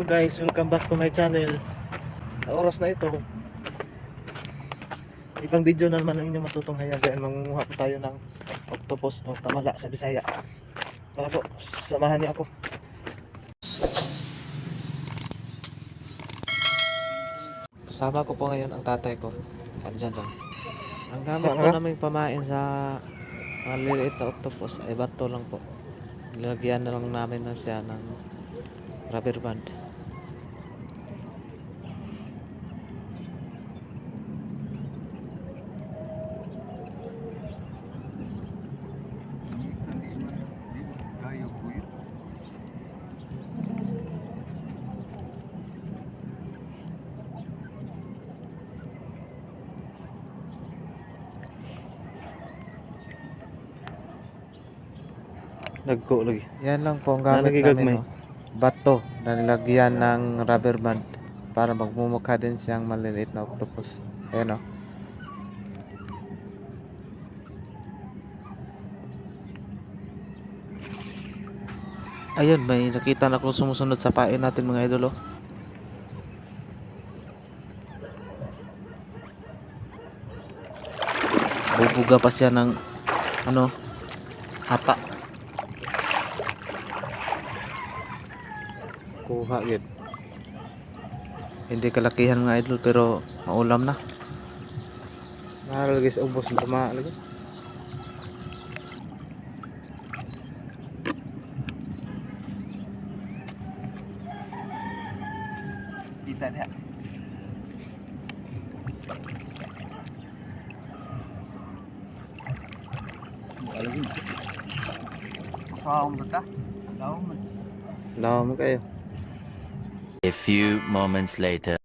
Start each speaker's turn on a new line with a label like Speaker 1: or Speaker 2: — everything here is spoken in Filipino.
Speaker 1: Hello guys, welcome back to my channel. Sa oras na ito, ibang video na naman ang inyong matutunghayan. Dahil mangunguha po tayo ng octopus o tamala sa Bisaya. Tara po, samahan niyo ako. Kasama ko po ngayon ang tatay ko. Andyan dyan. Ang gamit po namin pamain sa mga liliit na octopus ay bato lang po. Nilagyan na lang namin na siya ng rubber band. Nagko lagi. Yan lang po ang gamit namin. Oh. Bato na nilagyan ng rubber band para magmumukha din siyang maliliit na octopus. Ayan o. Ayun, may nakita na akong sumusunod sa pain natin mga idol. Oh. Bubuga pa siya ng hata. Kuha gid. Hindi kalakihan mga idol pero maulam na. Mahal lagi sa ubos tama lagi. Kita dia. Laom kayo.
Speaker 2: A few moments later.